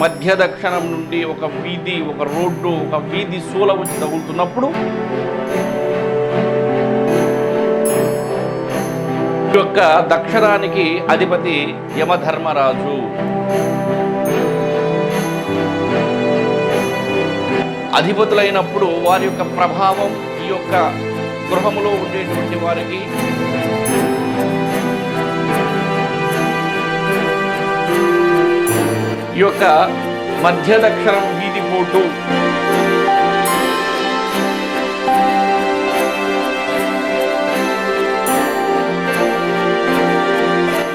మధ్య దక్షిణం నుండి ఒక వీధి, ఒక రోడ్డు, ఒక వీధి సూల వచ్చి తగులుతున్నప్పుడు ఈ యొక్క దక్షిణానికి అధిపతి యమధర్మరాజు. అధిపతులైనప్పుడు వారి యొక్క ప్రభావం ఈ యొక్క గృహములో ఉండేటువంటి వారికి ఈ యొక్క మధ్య దక్షిణం వీధి పోటు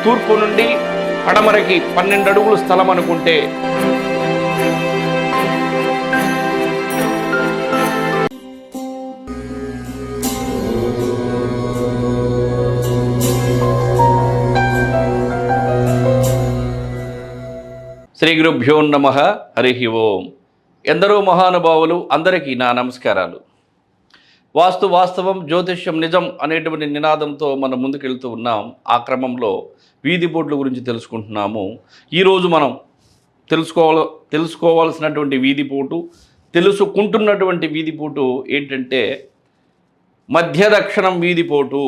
తూర్పు నుండి పడమరకి 12 అడుగులు స్థలం అనుకుంటే శ్రీ గురుభ్యో నమః. హరి ఓం. ఎందరో మహానుభావులు అందరికీ నా నమస్కారాలు. వాస్తు వాస్తవం, జ్యోతిష్యం నిజం అనేటువంటి నినాదంతో మనం ముందుకెళ్తూ ఉన్నాం. ఆ క్రమంలో వీధి బోర్డుల గురించి తెలుసుకుంటున్నాము. ఈరోజు మనం తెలుసుకోవాల్సినటువంటి వీధి పోటు, తెలుసుకుంటున్నటువంటి వీధి పోటు ఏంటంటే మధ్య దక్షిణం వీధి పోటు.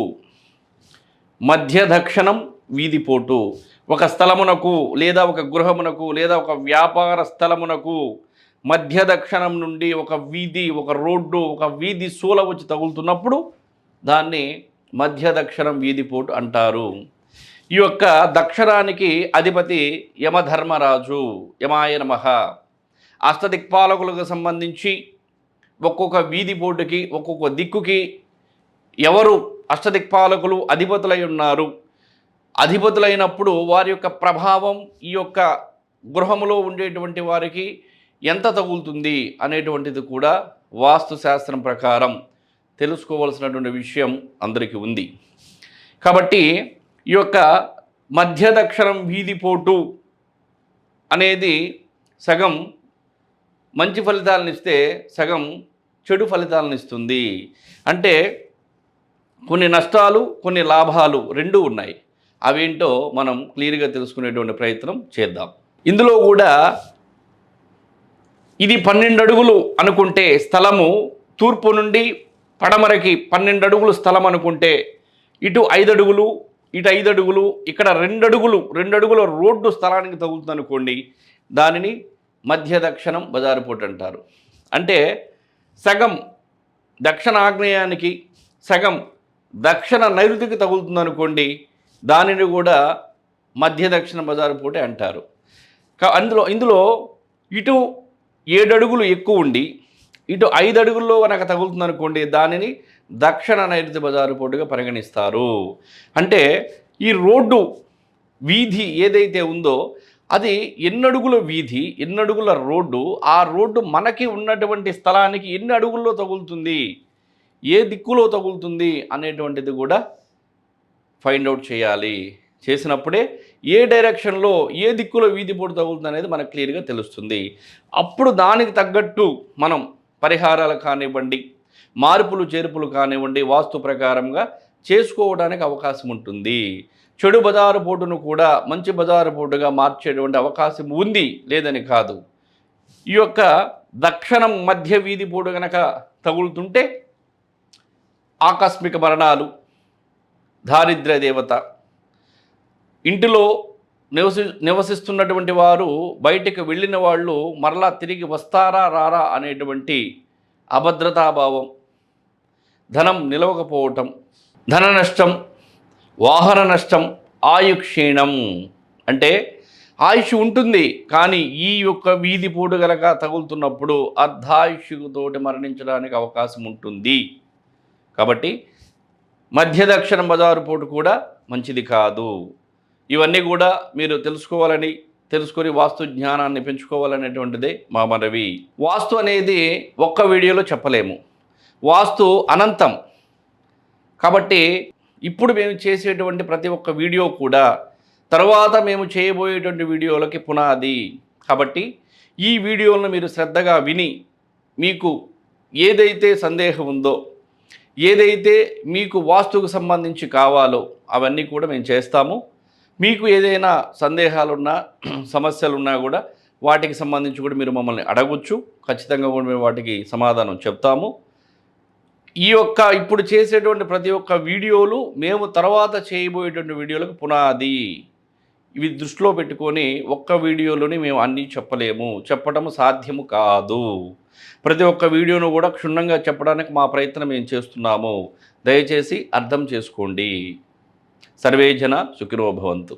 మధ్య దక్షిణం వీధి పోటు ఒక స్థలమునకు లేదా ఒక గృహమునకు లేదా ఒక వ్యాపార స్థలమునకు మధ్య దక్షిణం నుండి ఒక వీధి, ఒక రోడ్డు, ఒక వీధి సూల వచ్చి తగులుతున్నప్పుడు దాన్ని మధ్య దక్షిణం వీధి పోటు అంటారు. ఈ యొక్క దక్షిణానికి అధిపతి యమధర్మరాజు. యమాయ నమః. అష్టదిక్పాలకులకు సంబంధించి ఒక్కొక్క వీధి పోటుకి, ఒక్కొక్క దిక్కుకి ఎవరు అష్టదిక్పాలకులు అధిపతులై ఉన్నారు, అధిపతులైనప్పుడు వారి యొక్క ప్రభావం ఈ యొక్క గృహములో ఉండేటువంటి వారికి ఎంత తగులుతుంది అనేటువంటిది కూడా వాస్తు శాస్త్రం ప్రకారం తెలుసుకోవాల్సినటువంటి విషయం అందరికీ ఉంది. కాబట్టి ఈ యొక్క మధ్య దక్షిణం వీధి పోటు అనేది సగం మంచి ఫలితాలను ఇస్తే సగం చెడు ఫలితాలను ఇస్తుంది. అంటే కొన్ని నష్టాలు, కొన్ని లాభాలు రెండూ ఉన్నాయి. అవేంటో మనం క్లియర్గా తెలుసుకునేటువంటి ప్రయత్నం చేద్దాం. ఇందులో కూడా ఇది 12 అడుగులు అనుకుంటే స్థలము, తూర్పు నుండి పడమరకి 12 అడుగులు స్థలం అనుకుంటే ఇటు 5 అడుగులు, ఇటు 5 అడుగులు, ఇక్కడ 2 అడుగుల రోడ్డు స్థలానికి తగులుతుంది అనుకోండి, దానిని మధ్య దక్షిణం బజారు పోటు అంటారు. అంటే సగం దక్షిణ ఆగ్నేయానికి, సగం దక్షిణ నైరుతికి తగులుతుంది అనుకోండి, దానిని కూడా మధ్య దక్షిణ బజారు పోటే అంటారు. ఇందులో ఇటు 7 అడుగులు ఎక్కువ ఉండి ఇటు 5 అడుగుల్లో కనుక తగులుతుంది అనుకోండి, దానిని దక్షిణ నైరుతి బజారు పోటుగా పరిగణిస్తారు. అంటే ఈ రోడ్డు వీధి ఏదైతే ఉందో అది ఎన్నడుగుల వీధి, ఎన్నడుగుల రోడ్డు, ఆ రోడ్డు మనకి ఉన్నటువంటి స్థలానికి ఎన్ని అడుగుల్లో తగులుతుంది, ఏ దిక్కులో తగులుతుంది అనేటువంటిది కూడా ఫైండ్ అవుట్ చేయాలి. చేసినప్పుడే ఏ డైరెక్షన్లో ఏ దిక్కులో వీధి పోటు తగులుతుంది అనేది మనకు క్లియర్గా తెలుస్తుంది. అప్పుడు దానికి తగ్గట్టు మనం పరిహారాలు కానివ్వండి, మార్పులు చేర్పులు కానివ్వండి, వాస్తు ప్రకారంగా చేసుకోవడానికి అవకాశం ఉంటుంది. చెడు బజారు పోటును కూడా మంచి బజారు పోటుగా మార్చేటువంటి అవకాశం ఉంది, లేదని కాదు. ఈ యొక్క దక్షిణం మధ్య వీధి పోటు కనుక తగులుతుంటే ఆకస్మిక మరణాలు, దారిద్ర్య దేవత, ఇంటిలో నివసిస్తున్నటువంటి వారు బయటికి వెళ్ళిన వాళ్ళు మరలా తిరిగి వస్తారా రారా అనేటువంటి అభద్రతాభావం, ధనం నిలవకపోవటం, ధన నష్టం, వాహన నష్టం, ఆయుక్షీణం. అంటే ఆయుష్ ఉంటుంది కానీ ఈ యొక్క వీధి పోటు గనక తగులుతున్నప్పుడు అర్ధాయుష్యుతోటి మరణించడానికి అవకాశం ఉంటుంది. కాబట్టి మధ్య దక్షిణ బజారు పోటు కూడా మంచిది కాదు. ఇవన్నీ కూడా మీరు తెలుసుకొని వాస్తు జ్ఞానాన్ని పెంచుకోవాలనేటువంటిదే మా మనవి. వాస్తు అనేది ఒక్క వీడియోలో చెప్పలేము, వాస్తు అనంతం. కాబట్టి ఇప్పుడు మేము చేసేటువంటి ప్రతి ఒక్క వీడియో కూడా తర్వాత మేము చేయబోయేటువంటి వీడియోలకి పునాది. కాబట్టి ఈ వీడియోలను మీరు శ్రద్ధగా విని మీకు ఏదైతే సందేహం ఉందో, ఏదైతే మీకు వాస్తుకు సంబంధించి కావాలో అవన్నీ కూడా మేము చేస్తాము. మీకు ఏదైనా సందేహాలున్నా సమస్యలున్నా కూడా వాటికి సంబంధించి కూడా మీరు మమ్మల్ని అడగొచ్చు. ఖచ్చితంగా కూడా మేము వాటికి సమాధానం చెప్తాము. ఈ యొక్క ఇప్పుడు చేసేటువంటి ప్రతి ఒక్క వీడియోలు మేము తర్వాత చేయబోయేటువంటి వీడియోలకు పునాది. ఇవి దృష్టిలో పెట్టుకొని ఒక్క వీడియోలోని మేము అన్నీ చెప్పలేము, చెప్పటము సాధ్యము కాదు. ప్రతి ఒక్క వీడియోను కూడా క్షుణ్ణంగా చెప్పడానికి మా ప్రయత్నం మేము చేస్తున్నాము. దయచేసి అర్థం చేసుకోండి. సర్వే జన సుఖినో భవంతు.